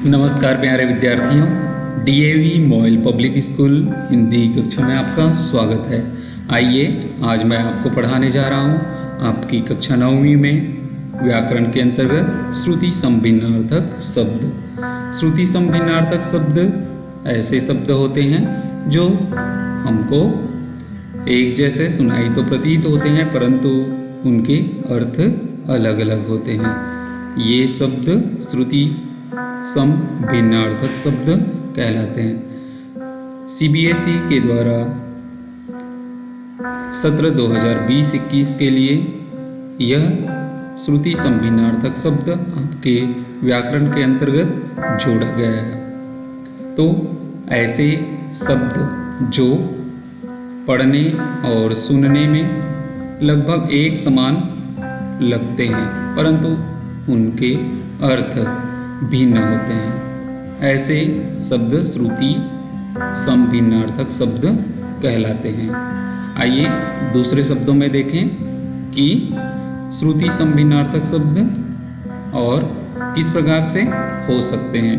नमस्कार प्यारे विद्यार्थियों, DAV MOIL public school Hindi कक्षा में आपका स्वागत है। आइए आज मैं आपको पढ़ाने जा रहा हूँ आपकी कक्षा 9वीं में व्याकरण के अंतर्गत श्रुति संभिन्नार्थक शब्द। श्रुति संभिन्नार्थक शब्द ऐसे शब्द होते हैं जो हमको एक जैसे सुनाई तो प्रतीत होते हैं परंतु उनके अर्थ अलग अलग होते हैं। ये शब्द श्रुति संभिन्नार्थक शब्द कहलाते हैं। सीबीएसई के द्वारा सत्र 2020-21 के लिए यह श्रुति संभिन्नार्थक शब्द आपके व्याकरण के अंतर्गत जोड़ा गया है। तो ऐसे शब्द जो पढ़ने और सुनने में लगभग एक समान लगते हैं परंतु उनके अर्थ भिन्न होते हैं, ऐसे शब्द श्रुति संभिन्नार्थक शब्द कहलाते हैं। आइए दूसरे शब्दों में देखें कि श्रुति संभिन्नार्थक शब्द और किस प्रकार से हो सकते हैं।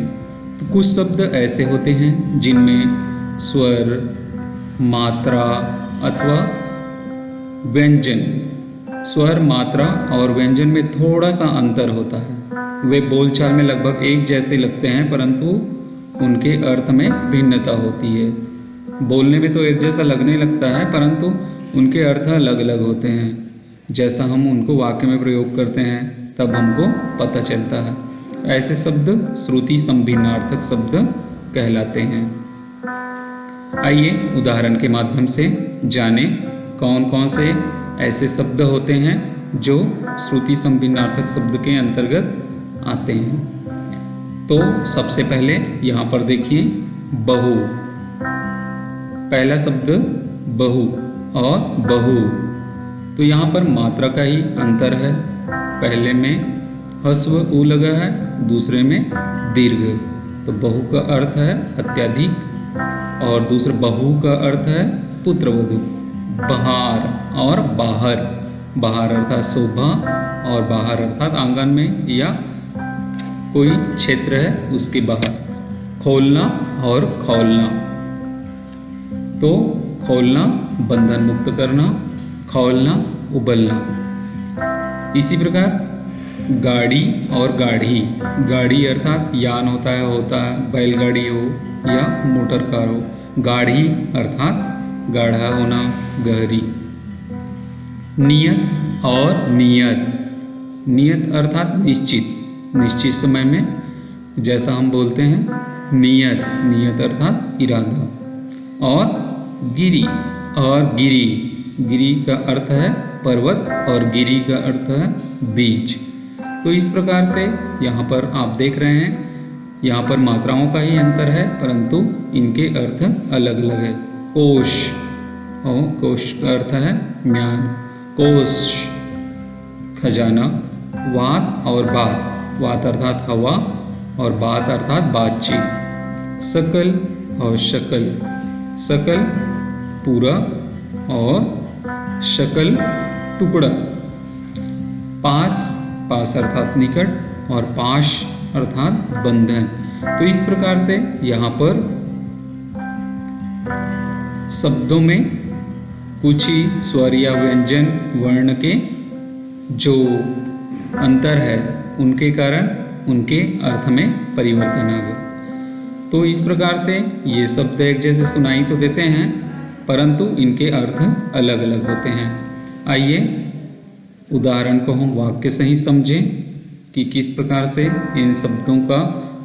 तो कुछ शब्द ऐसे होते हैं जिनमें स्वर, मात्रा अथवा व्यंजन, स्वर, मात्रा और व्यंजन में थोड़ा सा अंतर होता है। वे बोलचाल में लगभग एक जैसे लगते हैं परंतु उनके अर्थ में भिन्नता होती है। बोलने में तो एक जैसा लगने लगता है परंतु उनके अर्थ अलग अलग होते हैं। जैसा हम उनको वाक्य में प्रयोग करते हैं तब हमको पता चलता है। ऐसे शब्द श्रुति संभिन्नार्थक शब्द कहलाते हैं। आइए उदाहरण के माध्यम से जानें कौन कौन से ऐसे शब्द होते हैं जो श्रुति संभिन्नार्थक शब्द के अंतर्गत आते हैं। तो सबसे पहले यहाँ पर देखिए बहु। पहला शब्द बहु और बहु। तो यहाँ पर मात्रा का ही अंतर है। पहले में ह्रस्व उ लगा है, दूसरे में दीर्घ। तो बहु का अर्थ है अत्यधिक और दूसरा बहु का अर्थ है पुत्रवधू। बहार और बाहर। बाहर अर्थात शोभा और बाहर अर्थात आंगन में या कोई क्षेत्र है उसके बाहर। खोलना और खौलना। तो खोलना बंधन मुक्त करना, खौलना उबलना। इसी प्रकार गाड़ी और गाढ़ी। गाड़ी अर्थात यान होता है बैलगाड़ी हो या मोटर कार हो। गाढ़ी अर्थात गाढ़ा होना, गहरी। नियत और नियत। नियत अर्थात निश्चित, निश्चित समय में जैसा हम बोलते हैं नियत। नियत अर्थात इरादा। और गिरी और गिरी। गिरी का अर्थ है पर्वत और गिरी का अर्थ है बीज। तो इस प्रकार से यहाँ पर आप देख रहे हैं, यहाँ पर मात्राओं का ही अंतर है परंतु इनके अर्थ अलग अलग है। कोश और कोश का अर्थ है म्यान। कोश खजाना। वात और बात। वात अर्थात हवा और बात अर्थात बातचीत। सकल और शकल। सकल पूरा और शकल टुकड़ा। पास। पास अर्थात निकट और पाश अर्थात बंधन। तो इस प्रकार से यहाँ पर शब्दों में कुछ ही स्वर या व्यंजन वर्ण के जो अंतर है उनके कारण उनके अर्थ में परिवर्तन आ गया। तो इस प्रकार से ये शब्द एक जैसे सुनाई तो देते हैं परंतु इनके अर्थ अलग अलग होते हैं। आइए उदाहरण को हम वाक्य से ही समझें कि किस प्रकार से इन शब्दों का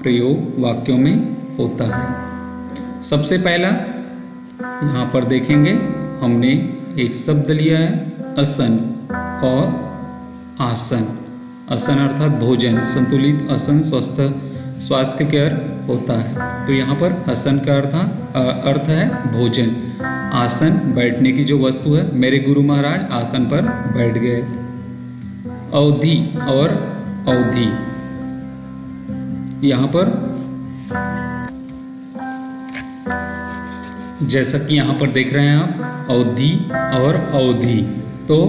प्रयोग वाक्यों में होता है। सबसे पहला यहाँ पर देखेंगे हमने एक शब्द लिया है आसन और आसन। आसन अर्थात भोजन। संतुलित आसन स्वास्थ्यकर होता है। तो यहाँ पर आसन का अर्थ है भोजन। आसन बैठने की जो वस्तु है। मेरे गुरु महाराज आसन पर बैठ गए। अवधि और अवधि। यहाँ पर जैसा कि यहाँ पर देख रहे हैं आप अवधि और अवधि। तो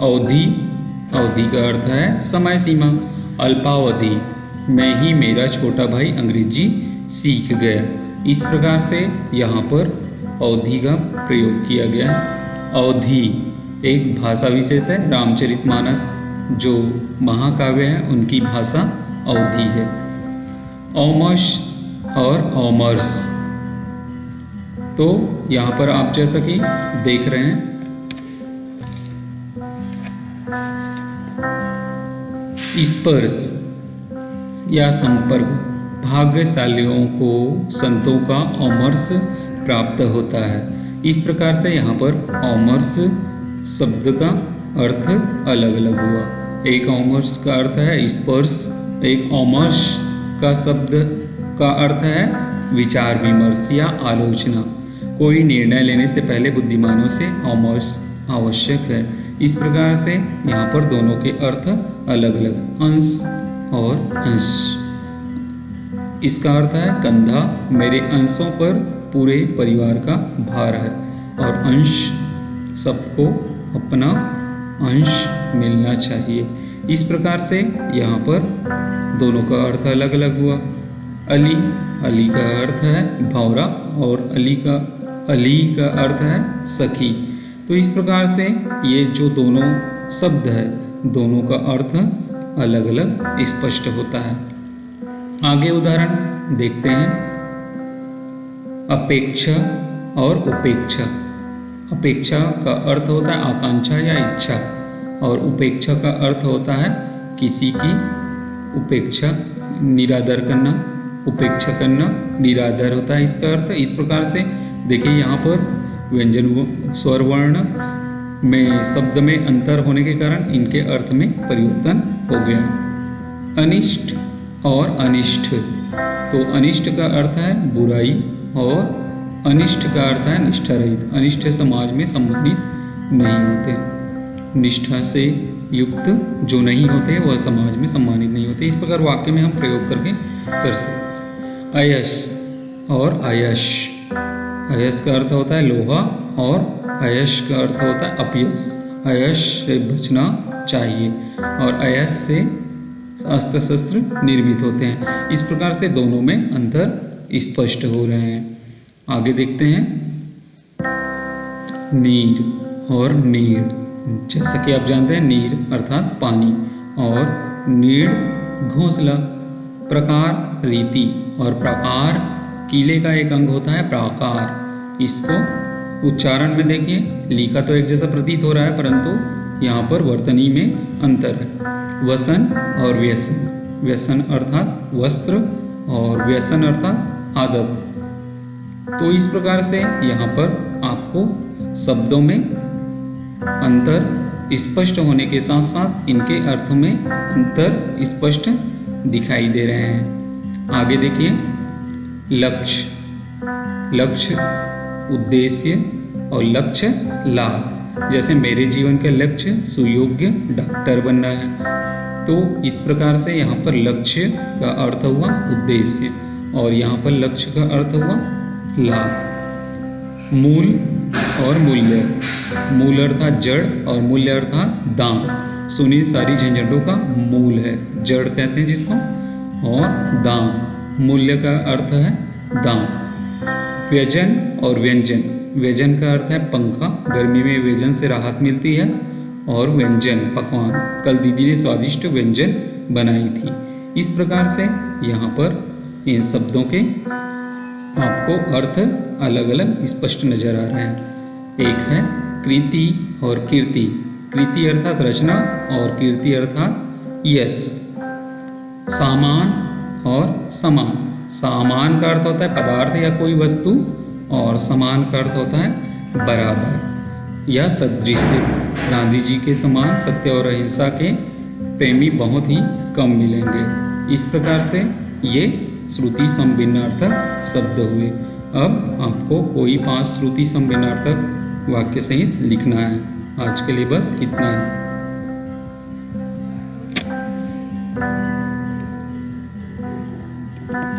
अवधि, अवधि का अर्थ है समय सीमा। अल्पावधि मैं ही मेरा छोटा भाई अंग्रेजी सीख गया। इस प्रकार से यहाँ पर अवधि का प्रयोग किया गया है। अवधि एक भाषा विशेष है। रामचरितमानस जो महाकाव्य है उनकी भाषा अवधि है। औमश और औमर्स, तो यहाँ पर आप जैसा कि देख रहे हैं स्पर्श या संपर्क, भाग्यशालियों को संतों का औमर्स प्राप्त होता है। इस प्रकार से यहाँ पर औमर्स शब्द का अर्थ अलग अलग हुआ। एक औमर्स का अर्थ है स्पर्श, एक औमर्स का शब्द का अर्थ है विचार विमर्श या आलोचना। कोई निर्णय लेने से पहले बुद्धिमानों से औमर्स आवश्यक है। इस प्रकार से यहाँ पर दोनों के अर्थ अलग अलग। अंश और अंश, इसका अर्थ है कंधा, मेरे अंशों पर पूरे परिवार का भार है। और अंश, सबको अपना अंश मिलना चाहिए। इस प्रकार से यहाँ पर दोनों का अर्थ अलग अलग हुआ। अली, अली का अर्थ है भौरा और अली का अर्थ है सखी। तो इस प्रकार से ये जो दोनों शब्द है दोनों का अर्थ अलग अलग स्पष्ट होता है। आगे उदाहरण देखते हैं। अपेक्षा और उपेक्षा। अपेक्षा का अर्थ होता है आकांक्षा या इच्छा, और उपेक्षा का अर्थ होता है किसी की उपेक्षा, निरादर करना। उपेक्षा करना निरादर होता है इसका अर्थ। इस प्रकार से देखिए यहाँ पर व्यंजन स्वर वर्ण में शब्द में अंतर होने के कारण इनके अर्थ में परिवर्तन हो गया। अनिष्ट और अनिष्ट, तो अनिष्ट का अर्थ है बुराई और अनिष्ट का अर्थ है निष्ठा रहित। अनिष्ट समाज में सम्मानित नहीं होते। निष्ठा से युक्त जो नहीं होते वह समाज में सम्मानित नहीं होते। इस प्रकार वाक्य में हम प्रयोग करके कर सकते। अयश और अयश, अयश का अर्थ होता है लोहा और अयश का अर्थ होता है अपयश। अयश से बचना चाहिए और अयश से अस्त्र शस्त्र निर्मित होते हैं। इस प्रकार से दोनों में अंतर स्पष्ट हो रहे हैं। आगे देखते हैं। नीर और नीड़, जैसा कि आप जानते हैं नीर अर्थात पानी और नीड़ घोंसला। प्रकार रीति और प्राकार, किले का एक अंग होता है प्राकार। इसको उच्चारण में देखिए, लिखा तो एक जैसा प्रतीत हो रहा है परंतु यहाँ पर वर्तनी में अंतर है। वसन और व्यसन, व्यसन अर्थात वस्त्र और व्यसन अर्थात आदत। तो इस प्रकार से यहाँ पर आपको शब्दों में अंतर स्पष्ट होने के साथ साथ इनके अर्थ में अंतर स्पष्ट दिखाई दे रहे हैं। आगे देखिए। लक्ष्य, लक्ष्य उद्देश्य और लक्ष्य लाभ। जैसे मेरे जीवन का लक्ष्य सुयोग्य डॉक्टर बनना है, तो इस प्रकार से यहाँ पर लक्ष्य का अर्थ हुआ उद्देश्य और यहाँ पर लक्ष्य का अर्थ हुआ लाभ। मूल और मूल्य, मूल अर्थात जड़ और मूल्य अर्थात दाम। सुनिए, सारी झंझटों का मूल है, जड़ कहते हैं जिसको, और दाम, मूल्य का अर्थ है दाम। व्यंजन और व्यंजन, व्यंजन का अर्थ है पंखा, गर्मी में व्यंजन से राहत मिलती है, और व्यंजन पकवान, कल दीदी ने स्वादिष्ट व्यंजन बनाई थी। इस प्रकार से यहाँ पर इन शब्दों के आपको अर्थ अलग अलग स्पष्ट नजर आ रहे हैं। एक है कृति और कीर्ति। कृति अर्थात रचना और कीर्ति अर्थात यश। सामान और समान, सामान का अर्थ होता है पदार्थ या कोई वस्तु और समान का अर्थ होता है बराबर या सदृश। गांधी जी के समान सत्य और अहिंसा के प्रेमी बहुत ही कम मिलेंगे। इस प्रकार से ये श्रुति समभिन्नार्थक शब्द हुए। अब आपको कोई 5 श्रुति समभिन्नार्थक वाक्य सहित लिखना है। आज के लिए बस इतना ही।